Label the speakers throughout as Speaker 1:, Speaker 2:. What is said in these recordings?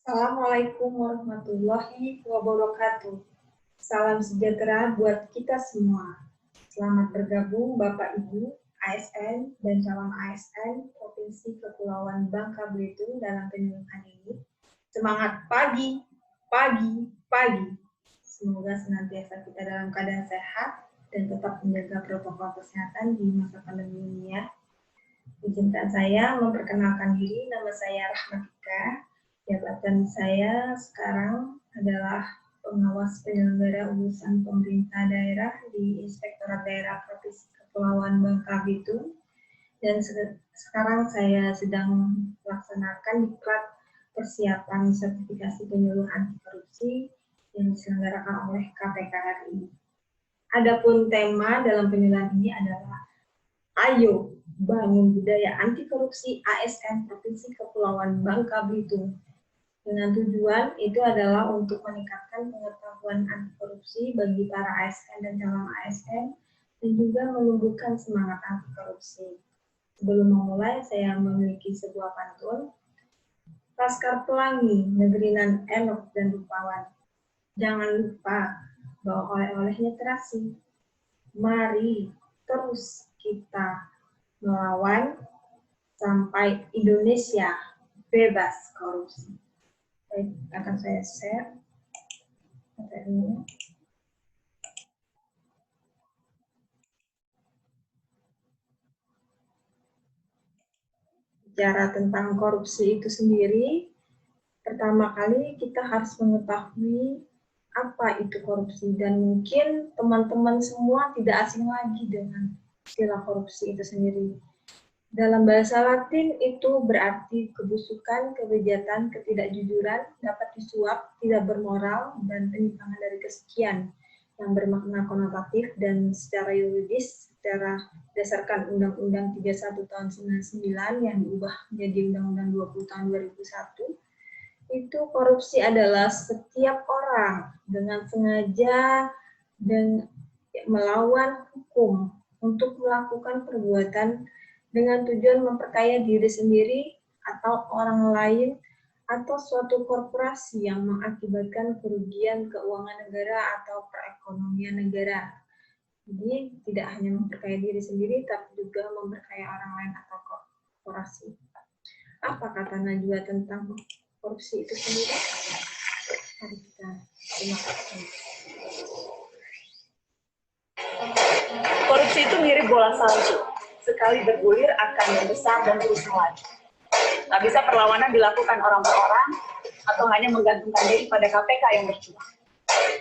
Speaker 1: Assalamualaikum warahmatullahi wabarakatuh. Salam sejahtera buat kita semua. Selamat bergabung Bapak Ibu ASN dan calon ASN Provinsi Kepulauan Bangka Belitung dalam penyuluhan ini. Semangat pagi, pagi, pagi. Semoga senantiasa kita dalam keadaan sehat dan tetap menjaga protokol kesehatan di masa pandemi ini ya. Izinkan saya memperkenalkan diri, nama saya Rahmatika. Jabatan saya sekarang adalah pengawas penyelenggara urusan pemerintah daerah di Inspektorat Daerah Provinsi Kepulauan Bangka Belitung. Dan sekarang saya sedang melaksanakan diklat persiapan sertifikasi penyuluh anti korupsi yang diselenggarakan oleh KPK RI. Adapun tema dalam penyuluhan ini adalah Ayo bangun budaya anti korupsi ASN Provinsi Kepulauan Bangka Belitung. Dengan tujuan itu adalah untuk meningkatkan pengetahuan anti korupsi bagi para ASN dan calon ASN dan juga menumbuhkan semangat anti korupsi. Sebelum memulai, saya memiliki sebuah pantun. Laskar Pelangi, negeri nan enok dan rupawan. Jangan lupa bawa oleh-olehnya terasi. Mari terus kita melawan sampai Indonesia bebas korupsi. Baik, akan saya share materinya. Bicara tentang korupsi itu sendiri, pertama kali kita harus mengetahui apa itu korupsi, dan mungkin teman-teman semua tidak asing lagi dengan istilah korupsi itu sendiri. Dalam bahasa Latin itu berarti kebusukan, kebejatan, ketidakjujuran, dapat disuap, tidak bermoral, dan penyimpangan dari kesekian yang bermakna konotatif dan secara yuridis secara berdasarkan Undang-Undang 31 tahun 99 yang diubah menjadi Undang-Undang 20 tahun 2001. Itu korupsi adalah setiap orang dengan sengaja dan melawan hukum untuk melakukan perbuatan dengan tujuan memperkaya diri sendiri atau orang lain atau suatu korporasi yang mengakibatkan kerugian keuangan negara atau perekonomian negara. Jadi tidak hanya memperkaya diri sendiri, tapi juga memperkaya orang lain atau korporasi. Apa kata Najwa tentang korupsi itu sendiri? Mari kita simak.
Speaker 2: Korupsi itu mirip bola salju. Sekali bergulir akan membesar dan terus melaju. Tak bisa perlawanan dilakukan orang per orang atau hanya menggantungkan diri pada KPK yang berjuang.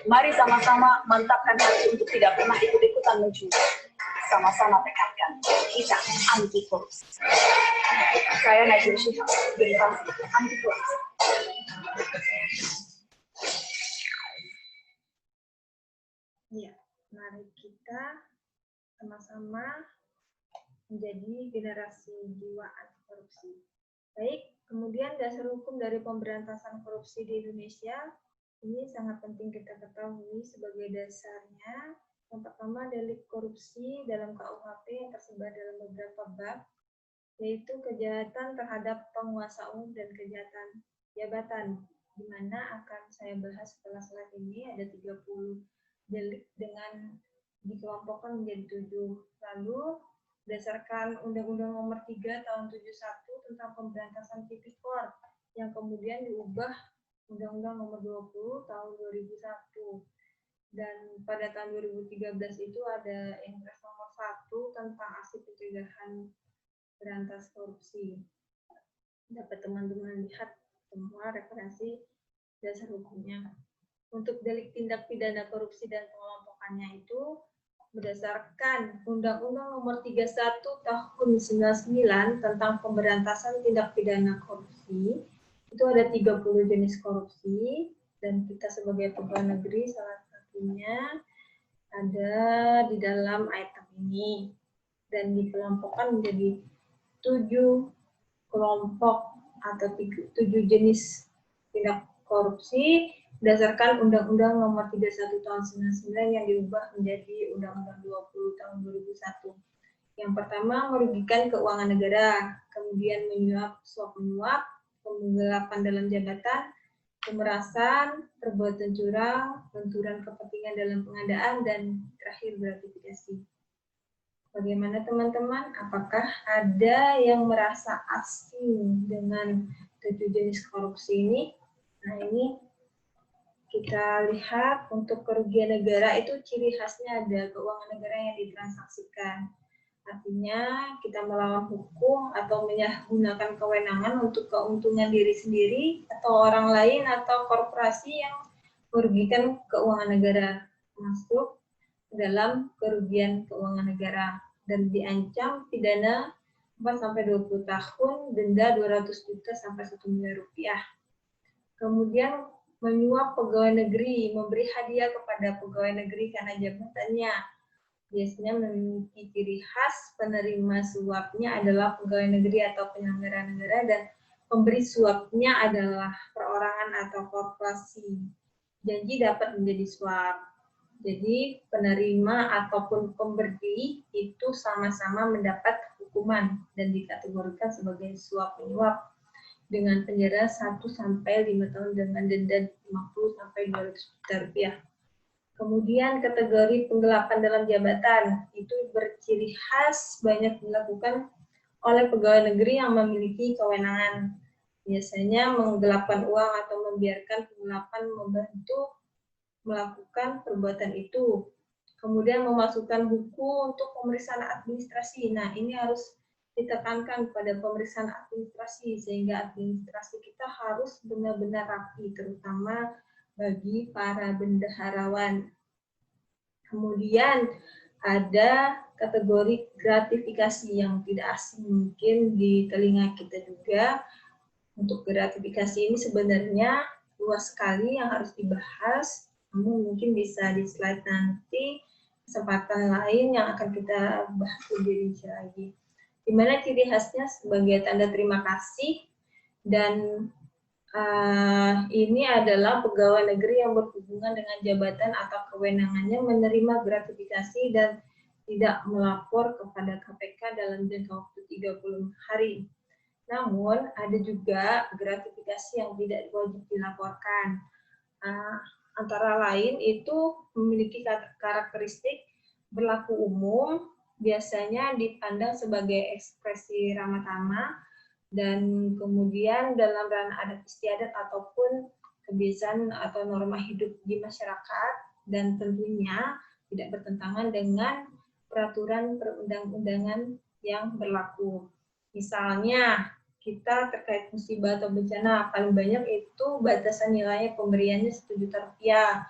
Speaker 2: Mari sama-sama mantapkan hati untuk tidak pernah ikut-ikutan mencuri. Sama-sama tekankan kita anti korupsi. Saya Najwa Shihab, Generasi Anti Korupsi.
Speaker 1: Ya, mari kita sama-sama menjadi generasi jiwa anti korupsi. Baik, kemudian dasar hukum dari pemberantasan korupsi di Indonesia ini sangat penting kita ketahui sebagai dasarnya. Yang pertama, delik korupsi dalam KUHP yang tersebar dalam beberapa bab, yaitu kejahatan terhadap penguasa umum dan kejahatan jabatan, di mana akan saya bahas setelah slide ini. Ada 30 delik dengan dikelompokkan menjadi 7. Lalu berdasarkan Undang-Undang Nomor 3 Tahun 71 tentang pemberantasan tipikor yang kemudian diubah Undang-Undang Nomor 20 Tahun 2001. Dan pada tahun 2013 itu ada Impres Nomor 1 tentang aksi pencegahan berantas korupsi. Dapat teman-teman lihat semua referensi dasar hukumnya. Untuk delik tindak pidana korupsi dan pengelompokannya itu berdasarkan Undang-Undang Nomor 31 Tahun 99 tentang pemberantasan tindak pidana korupsi, itu ada 30 jenis korupsi, dan kita sebagai pegawai negeri salah satunya ada di dalam item ini, dan dikelompokkan menjadi 7 kelompok atau 7 jenis tindak korupsi berdasarkan Undang-Undang Nomor 31 Tahun 99 yang diubah menjadi Undang-Undang 20 Tahun 2001. Yang pertama, merugikan keuangan negara, kemudian menyuap, suap menyuap, penggelapan dalam jabatan, pemerasan, perbuatan curang, benturan kepentingan dalam pengadaan, dan terakhir gratifikasi. Bagaimana teman-teman? Apakah ada yang merasa asing dengan 7 jenis korupsi ini? Nah, ini kita lihat untuk kerugian negara itu ciri khasnya ada keuangan negara yang ditransaksikan. Artinya kita melawan hukum atau menyalahgunakan kewenangan untuk keuntungan diri sendiri atau orang lain atau korporasi yang merugikan keuangan negara, masuk dalam kerugian keuangan negara dan diancam pidana 4-20 tahun, denda 200 juta sampai 1 miliar rupiah. Kemudian menyuap pegawai negeri, memberi hadiah kepada pegawai negeri karena jabatannya. Biasanya memiliki ciri khas penerima suapnya adalah pegawai negeri atau penyelenggara negara dan pemberi suapnya adalah perorangan atau korporasi. Janji dapat menjadi suap. Jadi penerima ataupun pemberi itu sama-sama mendapat hukuman dan dikategorikan sebagai suap menyuap dengan penjara 1-5 tahun dengan denda 50-200 juta rupiah. Kemudian kategori penggelapan dalam jabatan itu berciri khas banyak dilakukan oleh pegawai negeri yang memiliki kewenangan. Biasanya menggelapkan uang atau membiarkan penggelapan membantu melakukan perbuatan itu. Kemudian memasukkan buku untuk pemeriksaan administrasi. Nah, ini harus ditekankan pada pemeriksaan administrasi, sehingga administrasi kita harus benar-benar rapi, terutama bagi para bendaharawan. Kemudian ada kategori gratifikasi yang tidak asing mungkin di telinga kita juga. Untuk gratifikasi ini sebenarnya luas sekali yang harus dibahas, namun mungkin bisa di slide nanti kesempatan lain yang akan kita bahas lebih rinci lagi. Di mana ciri khasnya sebagai tanda terima kasih dan ini adalah pegawai negeri yang berhubungan dengan jabatan atau kewenangannya menerima gratifikasi dan tidak melapor kepada KPK dalam jangka waktu 30 hari. Namun, ada juga gratifikasi yang tidak wajib dilaporkan. Antara lain itu memiliki karakteristik berlaku umum, biasanya dipandang sebagai ekspresi ramah tamah, dan kemudian dalam ranah adat istiadat ataupun kebiasaan atau norma hidup di masyarakat, dan tentunya tidak bertentangan dengan peraturan perundang-undangan yang berlaku. Misalnya, kita terkait musibah atau bencana, paling banyak itu batasan nilainya pemberiannya 1 juta rupiah.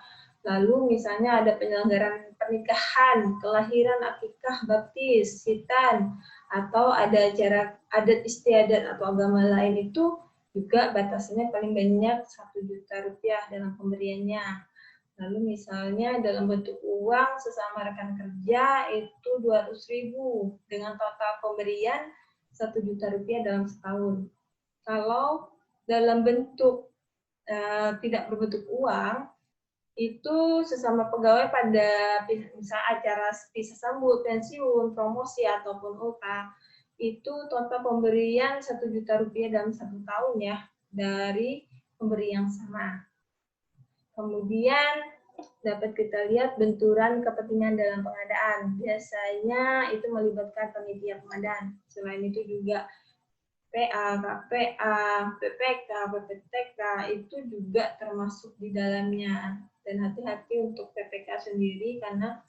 Speaker 1: Lalu misalnya ada penyelenggaraan pernikahan, kelahiran, akikah, baptis, hitan, atau ada acara adat istiadat atau agama lain itu juga batasannya paling banyak 1 juta rupiah dalam pemberiannya. Lalu misalnya dalam bentuk uang sesama rekan kerja itu 200.000 dengan total pemberian 1 juta rupiah dalam setahun. Kalau dalam bentuk tidak berbentuk uang, itu sesama pegawai pada misal acara pisah sambut, pensiun, promosi, ataupun ultah, itu total pemberian 1 juta rupiah dalam 1 tahun ya, dari pemberi yang sama. Kemudian dapat kita lihat benturan kepentingan dalam pengadaan. Biasanya itu melibatkan panitia pengadaan. Selain itu juga PA, KPA, PPK, PPTK itu juga termasuk di dalamnya. Dan hati-hati untuk PPK sendiri karena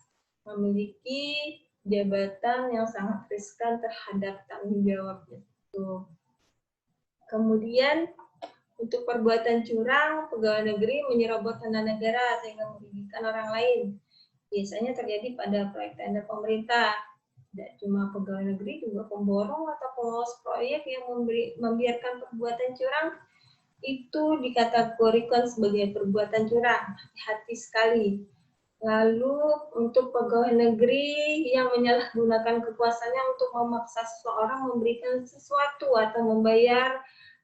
Speaker 1: memiliki jabatan yang sangat riskan terhadap tanggung jawabnya. Kemudian untuk perbuatan curang, pegawai negeri menyerobot dana negara sehingga merugikan orang lain. Biasanya terjadi pada proyek tender pemerintah. Tidak cuma pegawai negeri, juga pemborong atau pengawas proyek yang membiarkan perbuatan curang itu dikategorikan sebagai perbuatan curang. Hati-hati sekali. Lalu untuk pegawai negeri yang menyalahgunakan kekuasaannya untuk memaksa seseorang memberikan sesuatu atau membayar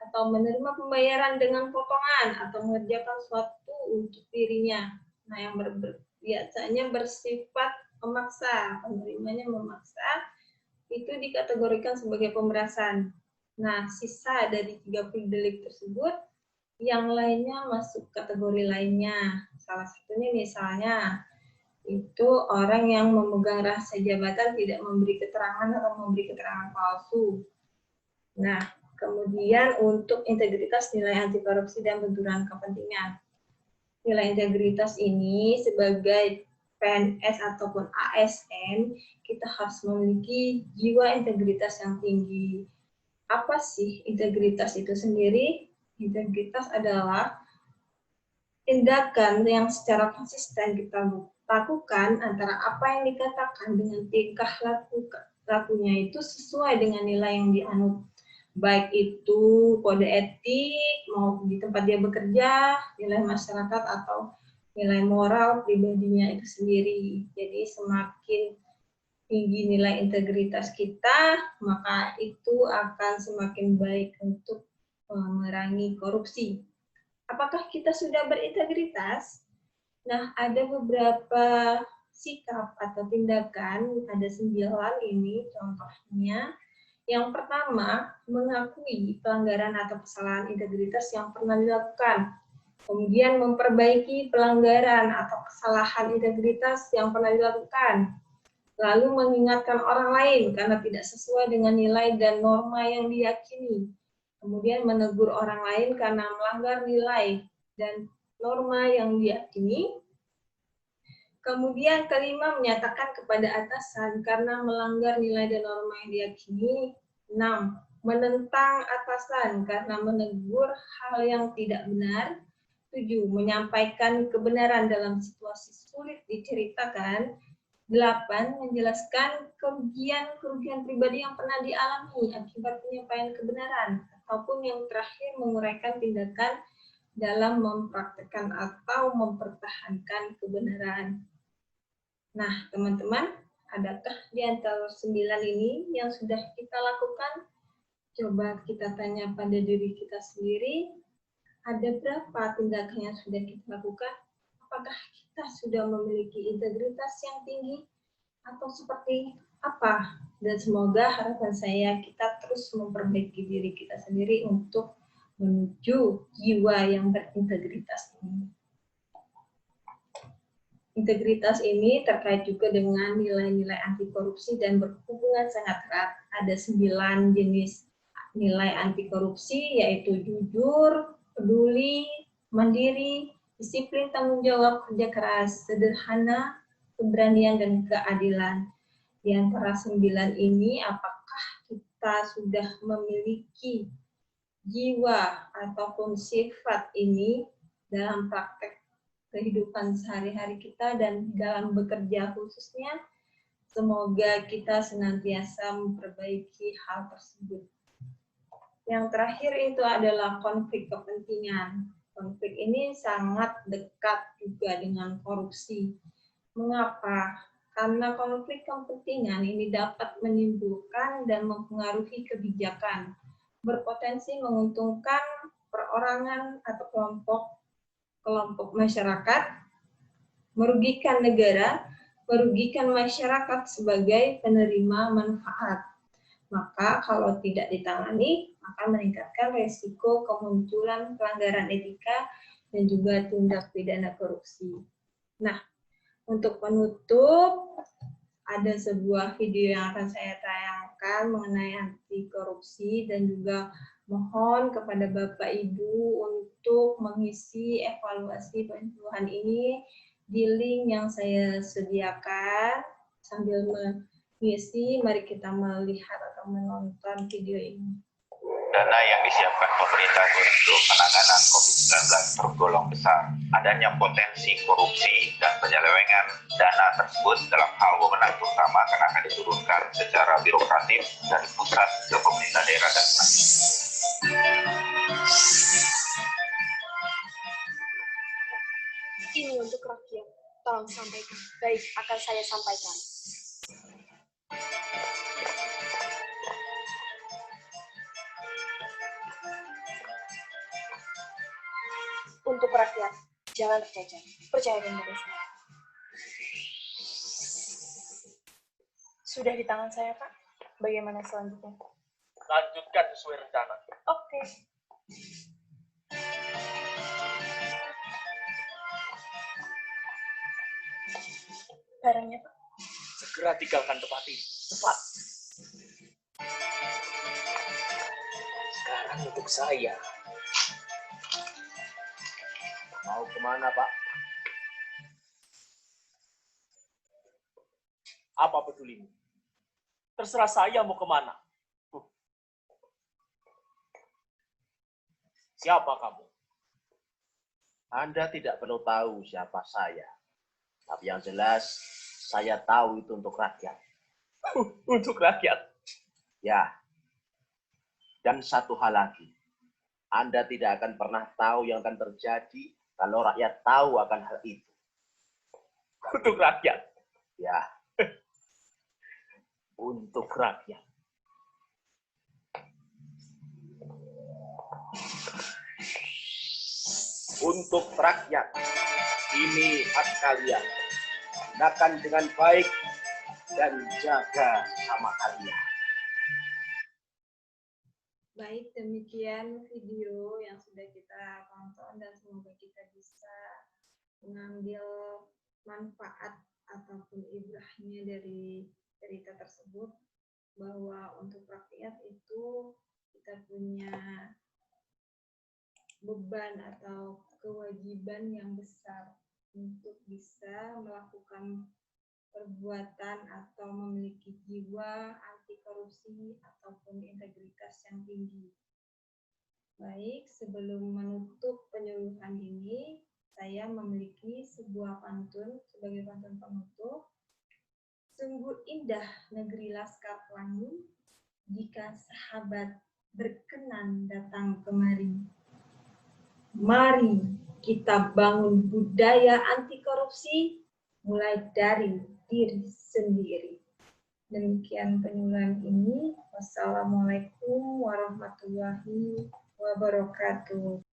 Speaker 1: atau menerima pembayaran dengan potongan atau mengerjakan sesuatu untuk dirinya. Nah, yang biasanya bersifat memaksa, penerimanya memaksa, itu dikategorikan sebagai pemerasan. Nah, sisa dari 30 delik tersebut yang lainnya masuk kategori lainnya. Salah satunya misalnya itu orang yang memegang rahasia jabatan tidak memberi keterangan atau memberi keterangan palsu. Nah, kemudian untuk integritas nilai anti korupsi dan benturan kepentingan. Nilai integritas ini sebagai PNS ataupun ASN, kita harus memiliki jiwa integritas yang tinggi. Apa sih integritas itu sendiri? Integritas adalah tindakan yang secara konsisten kita lakukan antara apa yang dikatakan dengan tingkah lakunya itu sesuai dengan nilai yang dianut. Baik itu kode etik, mau di tempat dia bekerja, nilai masyarakat, atau nilai moral pribadinya itu sendiri. Jadi semakin tinggi nilai integritas kita, maka itu akan semakin baik untuk memerangi korupsi. Apakah kita sudah berintegritas? Nah, ada beberapa sikap atau tindakan, ada 9 ini contohnya. Yang pertama, mengakui pelanggaran atau kesalahan integritas yang pernah dilakukan. Kemudian memperbaiki pelanggaran atau kesalahan integritas yang pernah dilakukan. Lalu mengingatkan orang lain karena tidak sesuai dengan nilai dan norma yang diyakini. Kemudian menegur orang lain karena melanggar nilai dan norma yang diyakini. Kemudian kelima, menyatakan kepada atasan karena melanggar nilai dan norma yang diyakini. 6. Menentang atasan karena menegur hal yang tidak benar. 7. Menyampaikan kebenaran dalam situasi sulit diceritakan. 8. Menjelaskan kerugian pribadi yang pernah dialami akibat penyampaian kebenaran. Ataupun yang terakhir, menguraikan tindakan dalam mempraktekkan atau mempertahankan kebenaran. Nah, teman-teman, adakah di antara 9 ini yang sudah kita lakukan? Coba kita tanya pada diri kita sendiri, ada berapa tindakan yang sudah kita lakukan? Apakah kita sudah memiliki integritas yang tinggi? Atau seperti apa? Dan semoga harapan saya kita terus memperbaiki diri kita sendiri untuk menuju jiwa yang berintegritas ini. Integritas ini terkait juga dengan nilai-nilai anti korupsi dan berhubungan sangat erat. Ada 9 jenis nilai anti korupsi, yaitu jujur, peduli, mandiri, disiplin, tanggung jawab, kerja keras, sederhana, keberanian, dan keadilan. Di antara 9 ini, apakah kita sudah memiliki jiwa ataupun sifat ini dalam praktek kehidupan sehari-hari kita dan dalam bekerja khususnya? Semoga kita senantiasa memperbaiki hal tersebut. Yang terakhir itu adalah konflik kepentingan. Konflik ini sangat dekat juga dengan korupsi. Mengapa? Karena konflik kepentingan ini dapat menimbulkan dan mempengaruhi kebijakan, berpotensi menguntungkan perorangan atau kelompok masyarakat, merugikan negara, merugikan masyarakat sebagai penerima manfaat. Maka kalau tidak ditangani, akan meningkatkan resiko kemunculan pelanggaran etika dan juga tindak pidana korupsi. Nah, untuk penutup, ada sebuah video yang akan saya tayangkan mengenai anti korupsi dan juga mohon kepada Bapak Ibu untuk mengisi evaluasi penyuluhan ini di link yang saya sediakan. Sambil mengisi, mari kita melihat atau menonton video ini.
Speaker 3: Dana yang disiapkan pemerintah untuk penanganan COVID-19 tergolong besar. Adanya potensi korupsi dan penyelewengan dana tersebut dalam hal wewenang terutama karena akan diturunkan secara birokratif dari pusat ke pemerintah daerah dan
Speaker 4: Ini untuk rakyat. Tolong sampaikan. Baik, akan saya sampaikan. Untuk rakyat, jangan tercecer. Percaya dengan saya. Sudah di tangan saya, Pak. Bagaimana selanjutnya?
Speaker 5: Lanjutkan sesuai rencana.
Speaker 4: Oke. barangnya, Pak.
Speaker 5: Segera tinggalkan tempat ini. Cepat. Sekarang untuk saya. Mau kemana, Pak? Apa pedulimu? Terserah saya mau kemana. Siapa kamu?
Speaker 6: Anda tidak perlu tahu siapa saya. Tapi yang jelas, saya tahu itu untuk rakyat.
Speaker 5: Untuk rakyat.
Speaker 6: Ya. Dan satu hal lagi. Anda tidak akan pernah tahu yang akan terjadi kalau rakyat tahu akan hal itu.
Speaker 5: Untuk rakyat.
Speaker 6: Ya.
Speaker 5: Untuk rakyat.
Speaker 6: Untuk rakyat. Ini hak kalian. Gunakan dengan baik dan jaga sama kalian.
Speaker 1: Baik, demikian video yang sudah kita tonton dan semoga kita bisa mengambil manfaat ataupun ibrahnya dari cerita tersebut, bahwa untuk rakyat itu kita punya beban atau kewajiban yang besar untuk bisa melakukan perbuatan atau memiliki jiwa anti korupsi ataupun integritas yang tinggi. Baik, sebelum menutup penyuluhan ini, saya memiliki sebuah pantun sebagai pantun penutup. Sungguh indah negeri Laskar Pelangi, jika sahabat berkenan datang kemari. Mari kita bangun budaya anti korupsi mulai dari diri sendiri. Demikian penyuluhan ini. Wassalamualaikum warahmatullahi wabarakatuh.